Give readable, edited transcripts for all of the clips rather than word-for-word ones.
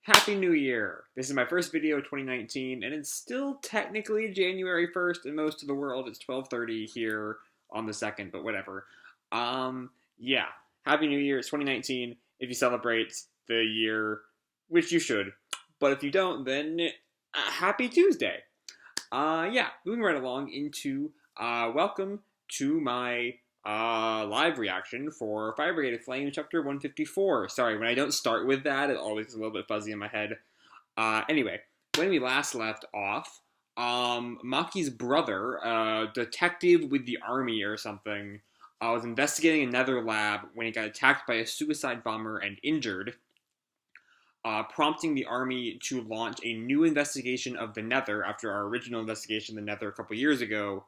Happy New Year! This is my first video of 2019, and it's still technically January 1st in most of the world. It's 12:30 here on the 2nd, but whatever. Yeah. Happy New Year, it's 2019, if you celebrate the year, which you should. But if you don't, then happy Tuesday. Yeah, moving right along into, welcome to my live reaction for Fire Brigade Flame Chapter 154. Sorry, when I don't start with that, it always is a little bit fuzzy in my head. Anyway, when we last left off, Maki's brother, detective with the army or something, was investigating another lab when he got attacked by a suicide bomber and injured, prompting the army to launch a new investigation of the Nether after our original investigation of the Nether a couple years ago.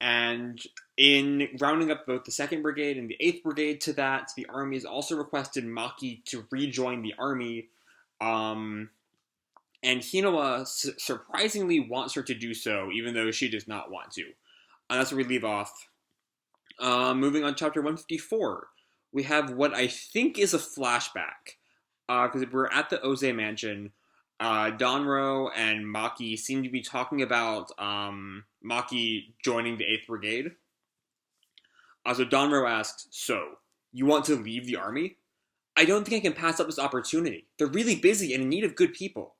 And in rounding up both the 2nd Brigade and the 8th Brigade to that, the army has also requested Maki to rejoin the army. And Hinowa surprisingly wants her to do so, even though she does not want to. And that's where we leave off. Moving on to Chapter 154. We have what I think is a flashback. Because we're at the Oze mansion. Danrou and Maki seem to be talking about Maki joining the 8th Brigade. So Danrou asks, "So, you want to leave the army?" "I don't think I can pass up this opportunity. They're really busy and in need of good people.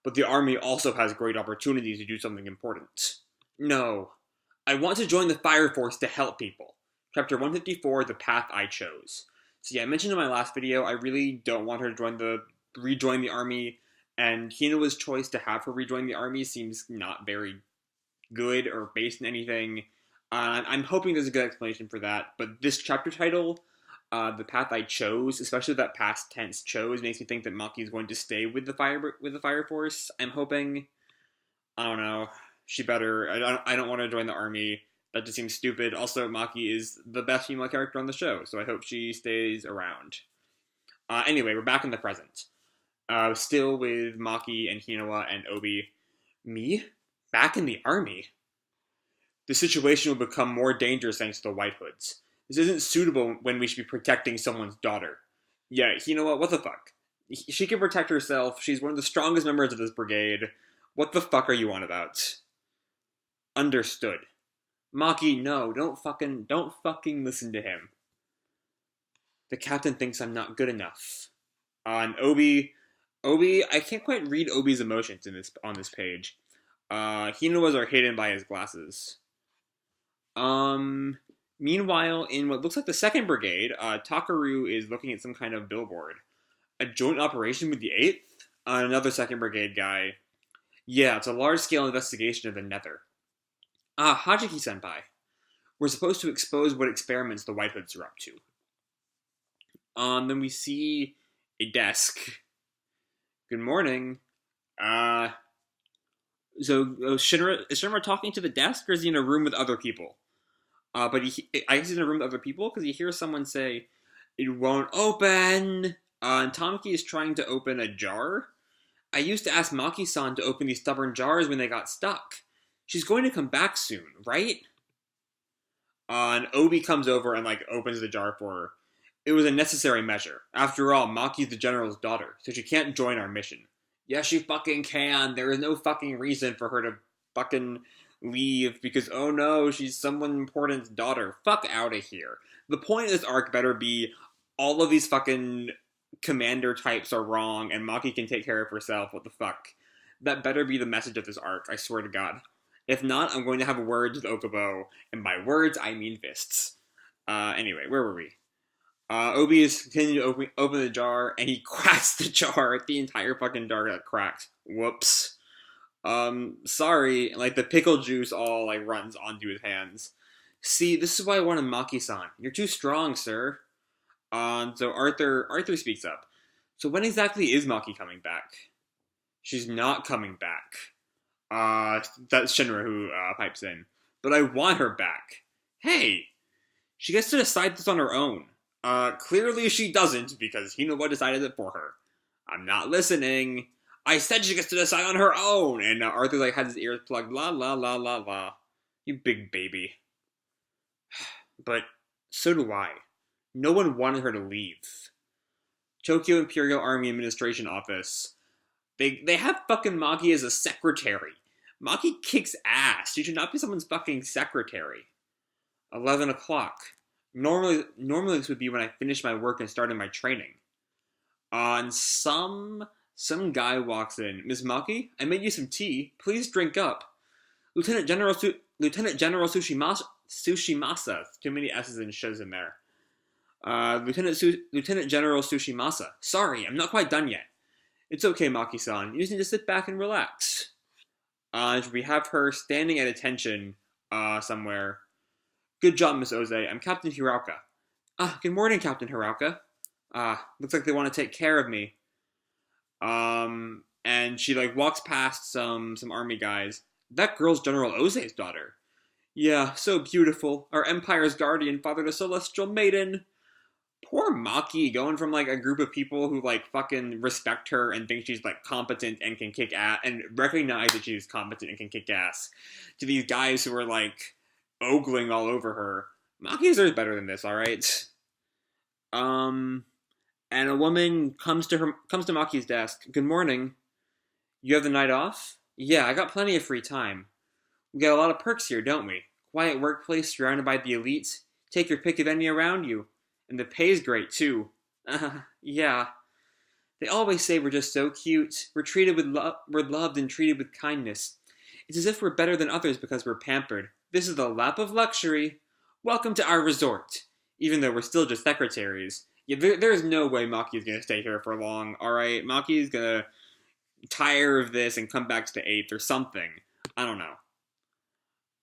But the army also has great opportunities to do something important." "No. I want to join the Fire Force to help people." Chapter 154, The Path I Chose. So yeah, I mentioned in my last video, I really don't want her to rejoin the army, and Hinowa's choice to have her rejoin the army seems not very good or based in anything. I'm hoping there's a good explanation for that, but this chapter title, The Path I Chose, especially that past tense chose, makes me think that Maki is going to stay with the Fire Force. I'm hoping. I don't know. She better. I don't want to join the army. That just seems stupid. Also, Maki is the best female character on the show, so I hope she stays around. Anyway, we're back in the present. Still with Maki and Hinowa and Obi. "Me? Back in the army? The situation will become more dangerous thanks to the White Hoods. This isn't suitable when we should be protecting someone's daughter." "Yeah, Hinowa, what the fuck? She can protect herself. She's one of the strongest members of this brigade. What the fuck are you on about?" "Understood." "Maki, no, don't fucking listen to him. The captain thinks I'm not good enough." And Obi, I can't quite read Obi's emotions on this page. Hinowa's are hidden by his glasses. Meanwhile, in what looks like the 2nd Brigade, Takaru is looking at some kind of billboard. "A joint operation with the 8th? Another 2nd Brigade guy. Yeah, it's a large-scale investigation of the Nether. Hajiki-senpai. We're supposed to expose what experiments the White Hoods are up to." Then we see a desk. "Good morning. So is Shinra talking to the desk, or is he in a room with other people?" But I guess he's in a room with other people, because he hears someone say, "It won't open." And Tamaki is trying to open a jar. "I used to ask Maki-san to open these stubborn jars when they got stuck. She's going to come back soon, right?" And Obi comes over and, opens the jar for her. "It was a necessary measure. After all, Maki's the general's daughter, so she can't join our mission." "Yes, she fucking can. There is no fucking reason for her to fucking leave because, oh no, she's someone important's daughter. Fuck out of here." The point of this arc better be all of these fucking commander types are wrong and Maki can take care of herself. What the fuck? That better be the message of this arc, I swear to God. If not, I'm going to have words with Okubo, and by words, I mean fists. Anyway, where were we? Obi is continuing to open the jar, and he cracks the jar. The entire fucking jar got cracked. Whoops. Sorry. The pickle juice all, runs onto his hands. "See, this is why I wanted Maki-san. You're too strong, sir." So Arthur speaks up. "So when exactly is Maki coming back?" "She's not coming back." That's Shinra who, pipes in. "But I want her back." "Hey! She gets to decide this on her own." Clearly she doesn't, because Hinowa decided it for her." "I'm not listening." "I said she gets to decide on her own!" And Arthur, had his ears plugged. La la la la la. You big baby. But so do I. No one wanted her to leave. Tokyo Imperial Army Administration Office. They have fucking Maki as a secretary. Maki kicks ass. She should not be someone's fucking secretary. 11 o'clock. Normally this would be when I finish my work and started my training. And some guy walks in. Miss Maki, I made you some tea. Please drink up. Lieutenant General Sushimasa. Too many S's and shows in there. Lieutenant General Sushimasa. Sorry, I'm not quite done yet. It's okay, Maki-san. You just need to sit back and relax. We have her standing at attention somewhere. Good job, Miss Oze. I'm Captain Hirauka. Good morning, Captain Hirauka. Looks like they want to take care of me. And she walks past some army guys. That girl's General Oze's daughter. Yeah, so beautiful. Our Empire's guardian fathered a celestial maiden. Poor Maki, going from a group of people who fucking respect her and think she's competent and can kick ass and recognize that she's competent and can kick ass, to these guys who are ogling all over her. Maki deserves better than this, alright? And a woman comes to Maki's desk. Good morning. You have the night off? Yeah, I got plenty of free time. We got a lot of perks here, don't we? Quiet workplace surrounded by the elites. Take your pick of any around you. And the pay's great, too. Yeah. They always say we're just so cute. We're loved and treated with kindness. It's as if we're better than others because we're pampered. This is the lap of luxury. Welcome to our resort. Even though we're still just secretaries. Yeah, there's no way Maki's gonna stay here for long, alright? Maki's gonna tire of this and come back to the 8th or something. I don't know.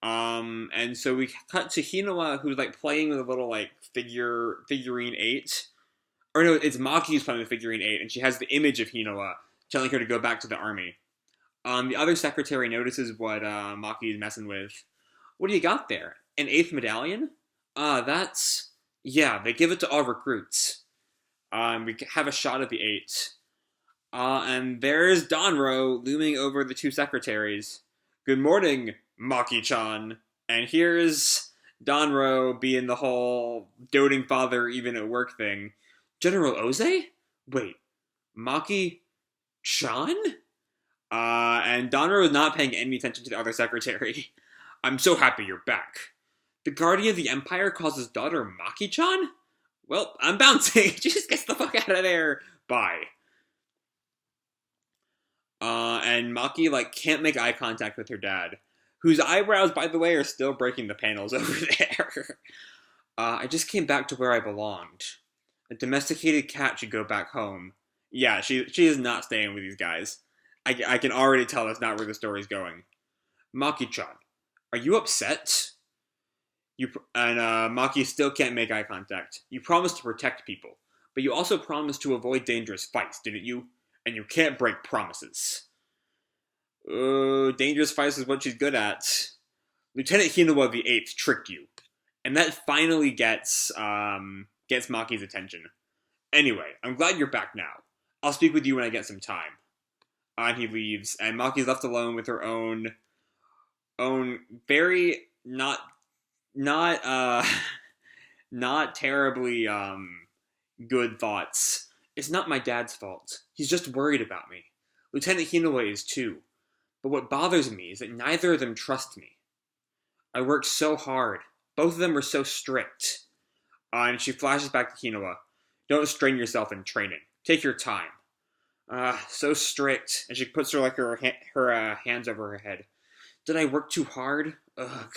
And so we cut to Hinoa, who's playing with a little figurine 8. Or no, it's Maki who's playing with figurine 8, and she has the image of Hinoa telling her to go back to the army. The other secretary notices what Maki is messing with. What do you got there? An 8th medallion? That's... Yeah, they give it to all recruits. We have a shot of the 8. And there's Danrou looming over the two secretaries. Good morning, Maki-chan. And here's Danrou being the whole doting father even at work thing. General Oze? Wait, Maki-chan? And Danrou is not paying any attention to the other secretary. I'm so happy you're back. The Guardian of the Empire calls his daughter Maki-chan? Well, I'm bouncing. She just gets the fuck out of there. Bye. And Maki, can't make eye contact with her dad, whose eyebrows, by the way, are still breaking the panels over there. I just came back to where I belonged. A domesticated cat should go back home. Yeah, she is not staying with these guys. I can already tell that's not where the story's going. Maki-chan, are you upset? Maki still can't make eye contact. You promised to protect people, but you also promised to avoid dangerous fights, didn't you? And you can't break promises. Dangerous fights is what she's good at. Lieutenant Hinoa of the 8th tricked you. And that finally gets Maki's attention. Anyway, I'm glad you're back now. I'll speak with you when I get some time. And he leaves, and Maki's left alone with her own very not terribly good thoughts. It's not my dad's fault. He's just worried about me. Lieutenant Hinoa is too. But what bothers me is that neither of them trust me. I worked so hard. Both of them were so strict. And she flashes back to Hinoa. Don't strain yourself in training. Take your time. So strict. And she puts her hands over her head. Did I work too hard? Ugh.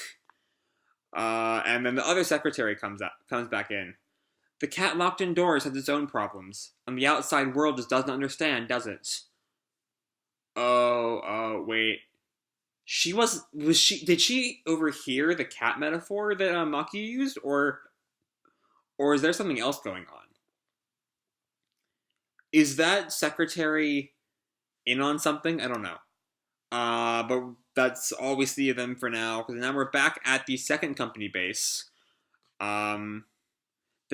And then the other secretary comes back in. The cat locked indoors has its own problems, and the outside world just doesn't understand, does it? Wait. Did she overhear the cat metaphor that Maki used, or is there something else going on? Is that secretary in on something? I don't know. But that's all we see of them for now, because now we're back at the 2nd Company base. The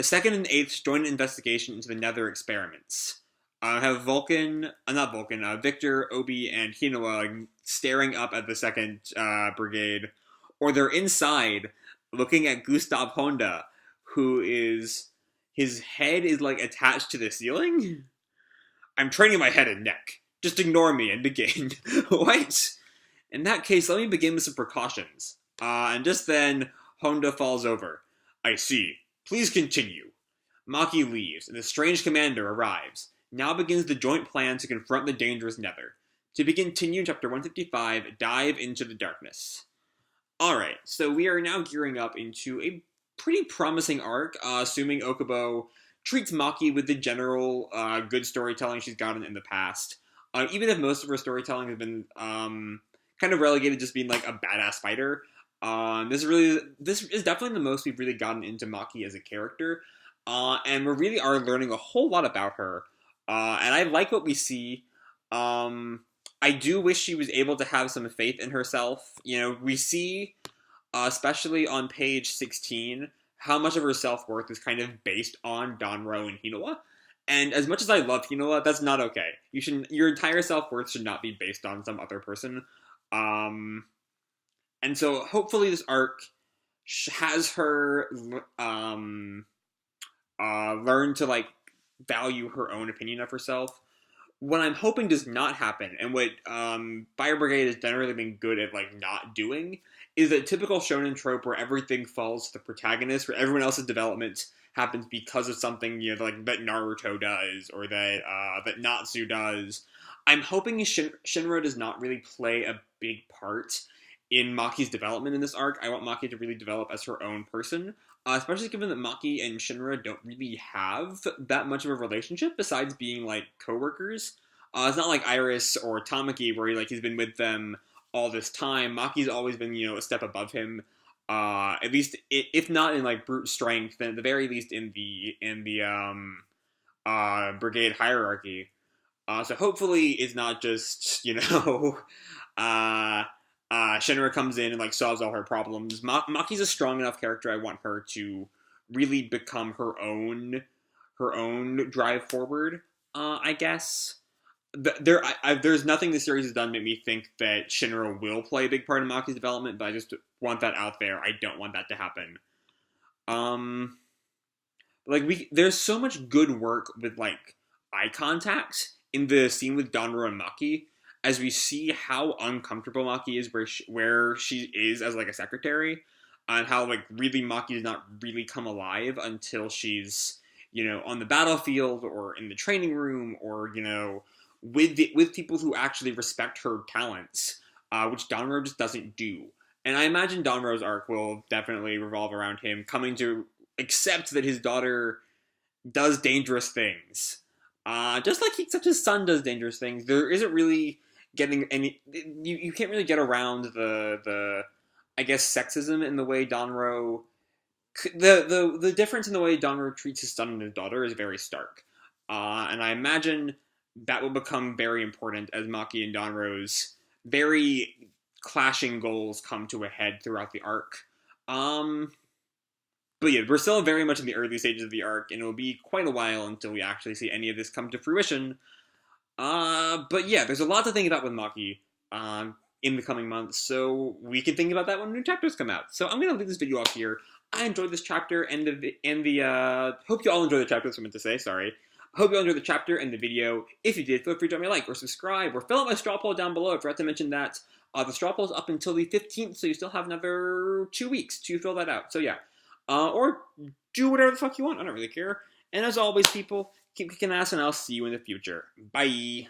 2nd and 8th join an investigation into the Nether experiments. Have Victor, Obi, and Hinoa staring up at the 2nd Brigade, or they're inside looking at Gustav Honda, who is his head is, like, attached to the ceiling? I'm training my head and neck. Just ignore me and begin. What? In that case, let me begin with some precautions. And just then, Honda falls over. I see. Please continue. Maki leaves, and the strange commander arrives. Now begins the joint plan to confront the dangerous Nether. To be continued, chapter 155, Dive into the Darkness. Alright, so we are now gearing up into a pretty promising arc, assuming Okubo treats Maki with the general good storytelling she's gotten in the past. Even if most of her storytelling has been kind of relegated to just being like a badass fighter, this is definitely the most we've really gotten into Maki as a character, and we really are learning a whole lot about her. And I like what we see. I do wish she was able to have some faith in herself. You know, we see, especially on page 16, how much of her self-worth is kind of based on Danrou and Hinowa. And as much as I love Hinowa, that's not okay. Your entire self-worth should not be based on some other person. And so hopefully this arc has her learn to, like, value her own opinion of herself. What I'm hoping does not happen, and what Fire Brigade has generally been good at, like, not doing, is a typical shonen trope where everything falls to the protagonist, where everyone else's development happens because of something, you know, like that Naruto does, or that Natsu does. I'm hoping Shinra does not really play a big part in Maki's development in this arc. I want Maki to really develop as her own person, especially given that Maki and Shinra don't really have that much of a relationship besides being, like, co-workers. It's not like Iris or Tamaki where he's been with them all this time. Maki's always been, you know, a step above him. At least, if not in, like, brute strength, then at the very least in the Brigade hierarchy. So hopefully it's not just, you know, Shinra comes in and, like, solves all her problems. Maki's a strong enough character. I want her to really become her own drive forward, I guess. There's nothing the series has done to make me think that Shinra will play a big part in Maki's development, but I just want that out there. I don't want that to happen. There's so much good work with, like, eye contact in the scene with Danrou and Maki, as we see how uncomfortable Maki is where she is as, like, a secretary, and how, like, really Maki does not really come alive until she's, you know, on the battlefield or in the training room, or, you know, with people who actually respect her talents, which Danrou just doesn't do. And I imagine Danrou's arc will definitely revolve around him coming to accept that his daughter does dangerous things. Just like he accepts his son does dangerous things. There isn't really getting any... You can't really get around the I guess, sexism in the way Danrou... The difference in the way Danrou treats his son and his daughter is very stark. And I imagine that will become very important as Maki and Danrou's very clashing goals come to a head throughout the arc. But yeah, we're still very much in the early stages of the arc, and it will be quite a while until we actually see any of this come to fruition. But yeah, there's a lot to think about with Maki in the coming months, so we can think about that when new chapters come out. So I'm going to leave this video off here. I enjoyed this chapter and hope you all enjoyed the chapter, that's what I meant to say, sorry. Hope you all enjoyed the chapter and the video. If you did, feel free to drop me a like or subscribe, or fill out my straw poll down below. I forgot to mention that. The straw poll is up until the 15th, so you still have another 2 weeks to fill that out. So yeah. Or do whatever the fuck you want. I don't really care. And as always, people, keep kicking ass, and I'll see you in the future. Bye!